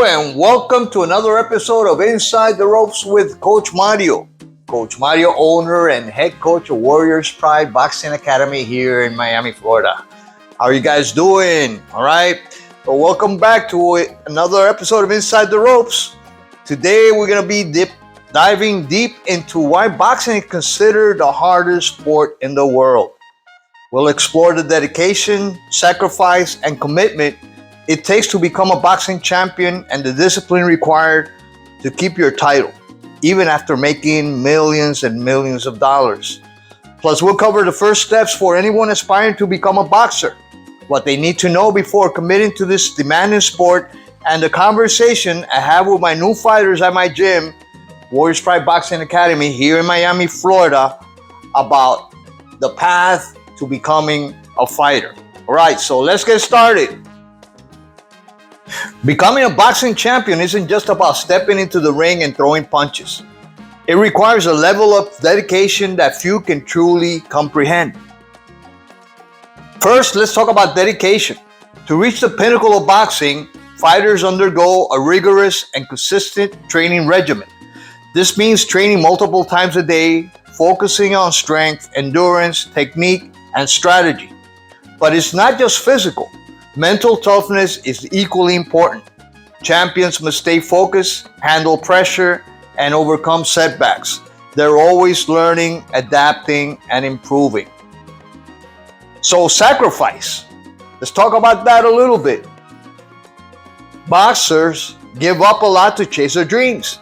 and welcome to another episode of Inside the Ropes with Coach Mario. Coach Mario, owner and head coach of Warriors Pride Boxing Academy here in Miami, Florida. How are you guys doing? All right. So welcome back to another episode of Inside the Ropes. Today we're going to be diving deep into why boxing is considered the hardest sport in the world. We'll explore the dedication, sacrifice, and commitment it takes to become a boxing champion and the discipline required to keep your title, even after making millions and millions of dollars. Plus, we'll cover the first steps for anyone aspiring to become a boxer, what they need to know before committing to this demanding sport, and the conversation I have with my new fighters at my gym, Warriors Pride Boxing Academy here in Miami, Florida, about the path to becoming a fighter. All right, so let's get started. Becoming a boxing champion isn't just about stepping into the ring and throwing punches. It requires a level of dedication that few can truly comprehend. First, let's talk about dedication. To reach the pinnacle of boxing, fighters undergo a rigorous and consistent training regimen. This means training multiple times a day, focusing on strength, endurance, technique, and strategy. But it's not just physical. Mental toughness is equally important. Champions must stay focused, handle pressure, and overcome setbacks. They're always learning, adapting, and improving. So, sacrifice. Let's talk about that a little bit. Boxers give up a lot to chase their dreams.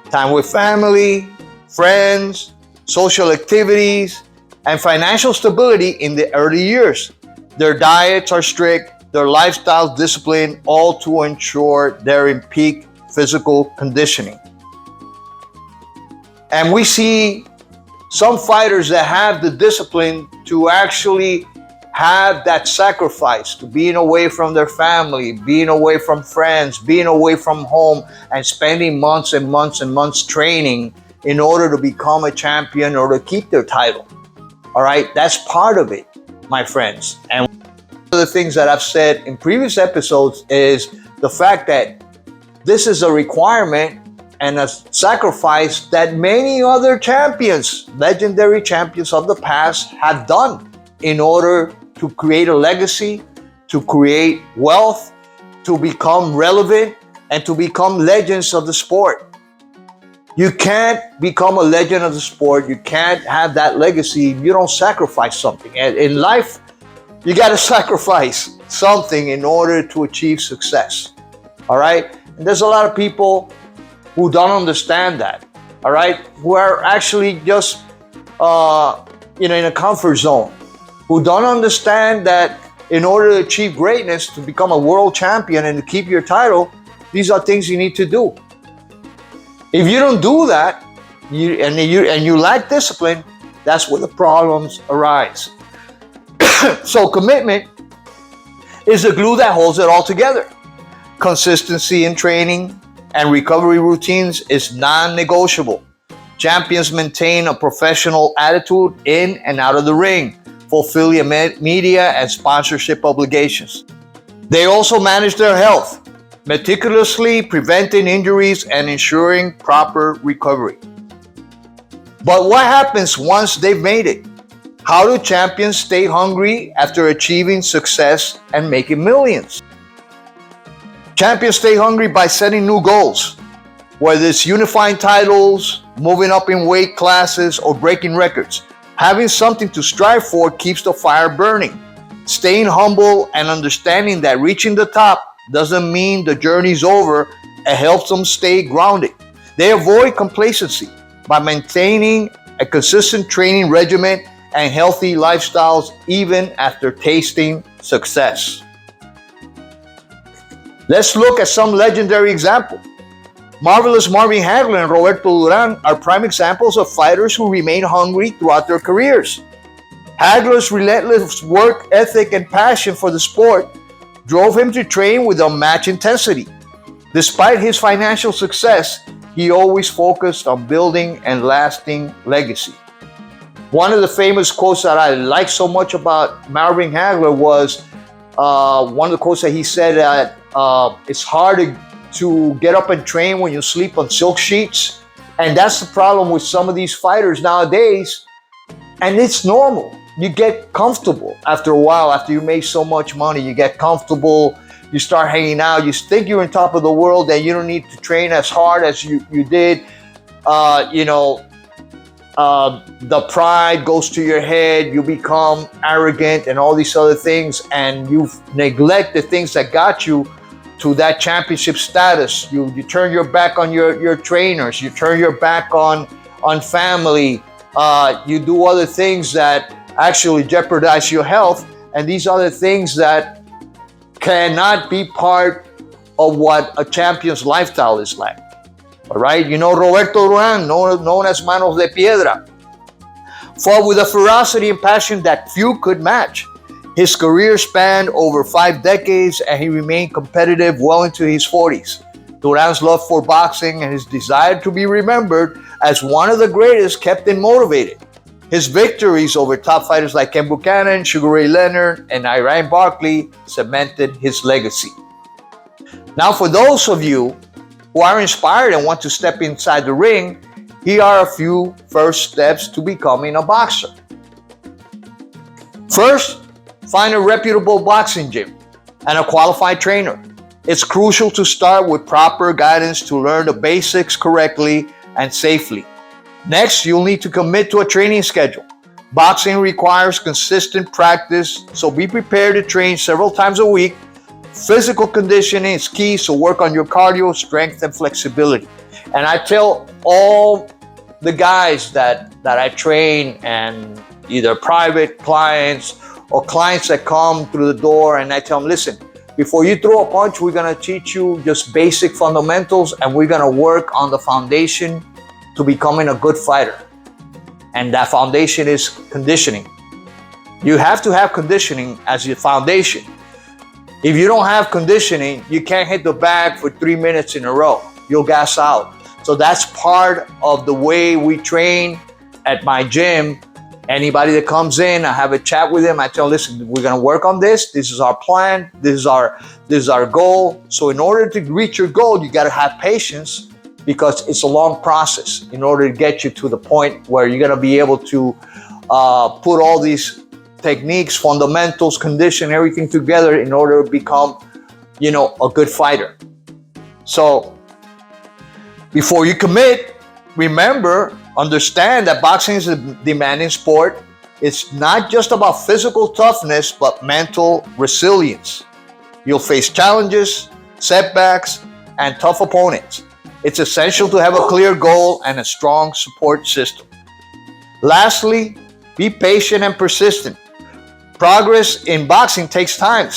Time with family, friends, social activities, and financial stability in the early years. Their diets are strict, their lifestyle discipline, all to ensure they're in peak physical conditioning. And we see some fighters that have the discipline to actually have that sacrifice, to being away from their family, being away from friends, being away from home, and spending months and months and months training in order to become a champion or to keep their title. All right, that's part of it, my friends. And one of the things that I've said in previous episodes is the fact that this is a requirement and a sacrifice that many other champions, legendary champions of the past, have done in order to create a legacy, to create wealth, to become relevant, and to become legends of the sport. You can't become a legend of the sport. You can't have that legacy if you don't sacrifice something. And in life, you got to sacrifice something in order to achieve success. All right? And there's a lot of people who don't understand that. All right? Who are actually just, in a comfort zone. Who don't understand that in order to achieve greatness, to become a world champion and to keep your title, these are things you need to do. If you don't do that, and you lack discipline, that's where the problems arise. So commitment is the glue that holds it all together. Consistency in training and recovery routines is non-negotiable. Champions maintain a professional attitude in and out of the ring, fulfilling media and sponsorship obligations. They also manage their health, meticulously preventing injuries and ensuring proper recovery. But what happens once they've made it? How do champions stay hungry after achieving success and making millions? Champions stay hungry by setting new goals, whether it's unifying titles, moving up in weight classes, or breaking records. Having something to strive for keeps the fire burning. Staying humble and understanding that reaching the top doesn't mean the journey's over and helps them stay grounded. They avoid complacency by maintaining a consistent training regimen and healthy lifestyles even after tasting success. Let's look at some legendary examples. Marvelous Marvin Hagler and Roberto Duran are prime examples of fighters who remain hungry throughout their careers. Hagler's relentless work ethic and passion for the sport drove him to train with unmatched intensity. Despite his financial success, he always focused on building and lasting legacy. One of the famous quotes that I like so much about Marvin Hagler was one of the quotes that he said that it's hard to get up and train when you sleep on silk sheets. And that's the problem with some of these fighters nowadays. And it's normal. You get comfortable after a while. After you make so much money, you get comfortable. You start hanging out. You think you're on top of the world, and you don't need to train as hard as you did. The pride goes to your head. You become arrogant and all these other things, and you neglect the things that got you to that championship status. You turn your back on your trainers. You turn your back on family. You do other things that actually jeopardize your health, and these other things that cannot be part of what a champion's lifestyle is like. All right, you know Roberto Duran, known as Manos de Piedra, fought with a ferocity and passion that few could match. His career spanned over 5 decades, and he remained competitive well into his 40s. Duran's love for boxing and his desire to be remembered as one of the greatest kept him motivated. His victories over top fighters like Ken Buchanan, Sugar Ray Leonard, and Iran Barkley cemented his legacy. Now, for those of you who are inspired and want to step inside the ring, here are a few first steps to becoming a boxer. First, find a reputable boxing gym and a qualified trainer. It's crucial to start with proper guidance to learn the basics correctly and safely. Next, you'll need to commit to a training schedule. Boxing requires consistent practice, so be prepared to train several times a week. Physical conditioning is key, so work on your cardio, strength, and flexibility. And I tell all the guys that I train, and either private clients or clients that come through the door, and I tell them, listen, before you throw a punch, we're going to teach you just basic fundamentals, and we're going to work on the foundation to becoming a good fighter. And that foundation is conditioning. You have to have conditioning as your foundation. If you don't have conditioning, you can't hit the bag for 3 minutes in a row. You'll gas out. So that's part of the way we train at my gym. Anybody that comes in, I have a chat with them. I tell them, listen, we're going to work on this. This is our plan. This is our goal. So in order to reach your goal, you got to have patience, because it's a long process in order to get you to the point where you're going to be able to put all these techniques, fundamentals, condition, everything together in order to become, a good fighter. So before you commit, understand that boxing is a demanding sport. It's not just about physical toughness, but mental resilience. You'll face challenges, setbacks, and tough opponents. It's essential to have a clear goal and a strong support system. Lastly, be patient and persistent. Progress in boxing takes time.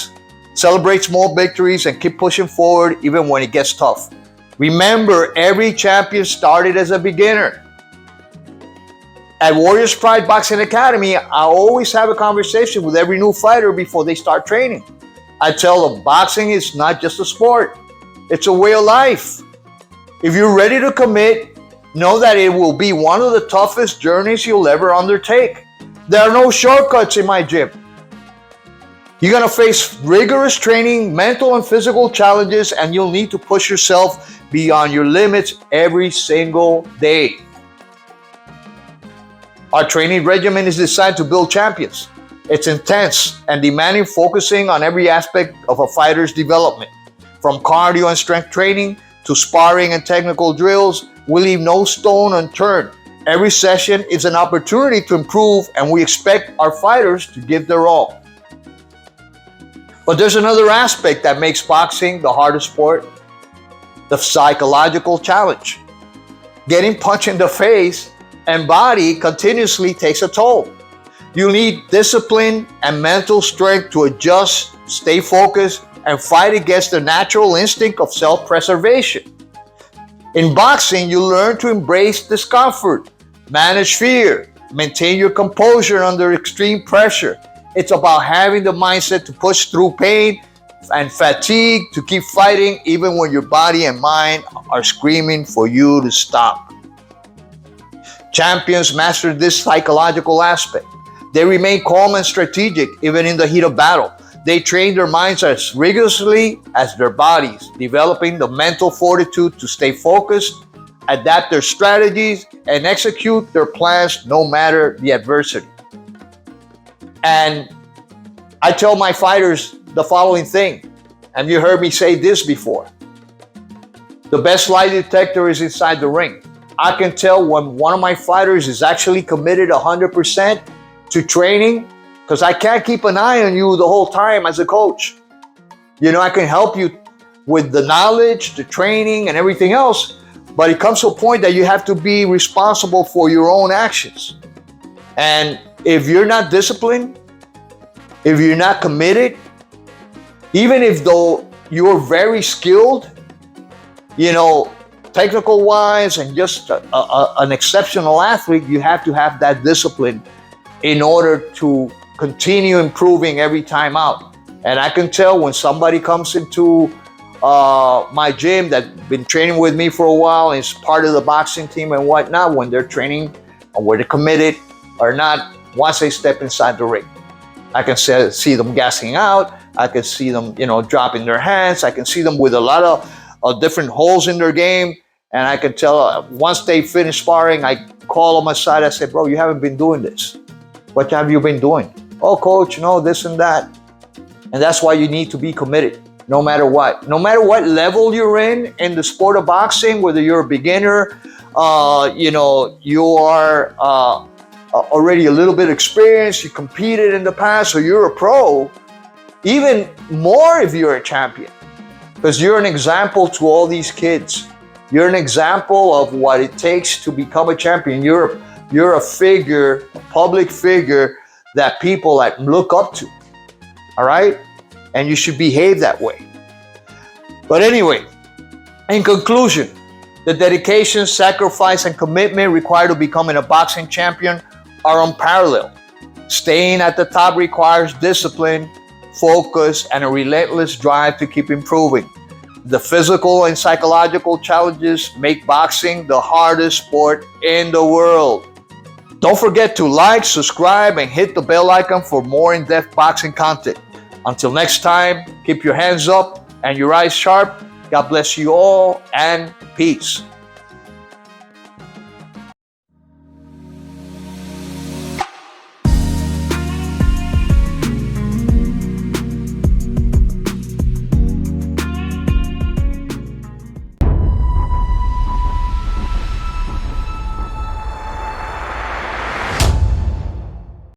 Celebrate small victories and keep pushing forward even when it gets tough. Remember, every champion started as a beginner. At Warriors Pride Boxing Academy, I always have a conversation with every new fighter before they start training. I tell them, boxing is not just a sport. It's a way of life. If you're ready to commit, know that it will be one of the toughest journeys you'll ever undertake. There are no shortcuts in my gym. You're going to face rigorous training, mental and physical challenges, and you'll need to push yourself beyond your limits every single day. Our training regimen is designed to build champions. It's intense and demanding, focusing on every aspect of a fighter's development. From cardio and strength training to sparring and technical drills, we leave no stone unturned. Every session is an opportunity to improve, and we expect our fighters to give their all. But there's another aspect that makes boxing the hardest sport: the psychological challenge. Getting punched in the face and body continuously takes a toll. You need discipline and mental strength to adjust, stay focused, and fight against the natural instinct of self-preservation. In boxing, you learn to embrace discomfort, manage fear, maintain your composure under extreme pressure. It's about having the mindset to push through pain and fatigue, to keep fighting even when your body and mind are screaming for you to stop. Champions master this psychological aspect. They remain calm and strategic even in the heat of battle. They train their minds as rigorously as their bodies, developing the mental fortitude to stay focused, adapt their strategies, and execute their plans no matter the adversity. And I tell my fighters the following thing, and you heard me say this before. The best lie detector is inside the ring. I can tell when one of my fighters is actually committed 100% to training, because I can't keep an eye on you the whole time as a coach. I can help you with the knowledge, the training, and everything else, but it comes to a point that you have to be responsible for your own actions. And if you're not disciplined, if you're not committed, even if though you're very skilled, technical wise and just an exceptional athlete, you have to have that discipline in order to continue improving every time out. And I can tell when somebody comes into my gym that's been training with me for a while and is part of the boxing team and whatnot, when they're training or whether they're committed or not, once they step inside the ring. I can see them gassing out. I can see them, dropping their hands. I can see them with a lot of different holes in their game. And I can tell once they finish sparring, I call them aside. I say, bro, you haven't been doing this. What have you been doing? Oh, coach, this and that. And that's why you need to be committed, no matter what. No matter what level you're in the sport of boxing, whether you're a beginner, you are already a little bit experienced, you competed in the past, or you're a pro, even more if you're a champion. Because you're an example to all these kids. You're an example of what it takes to become a champion. You're a figure, a public figure that people look up to. All right? And you should behave that way. But anyway, in conclusion, the dedication, sacrifice, and commitment required to becoming a boxing champion are unparalleled. Staying at the top requires discipline, focus, and a relentless drive to keep improving. The physical and psychological challenges make boxing the hardest sport in the world. Don't forget to like, subscribe, and hit the bell icon for more in-depth boxing content. Until next time, keep your hands up and your eyes sharp. God bless you all, and peace.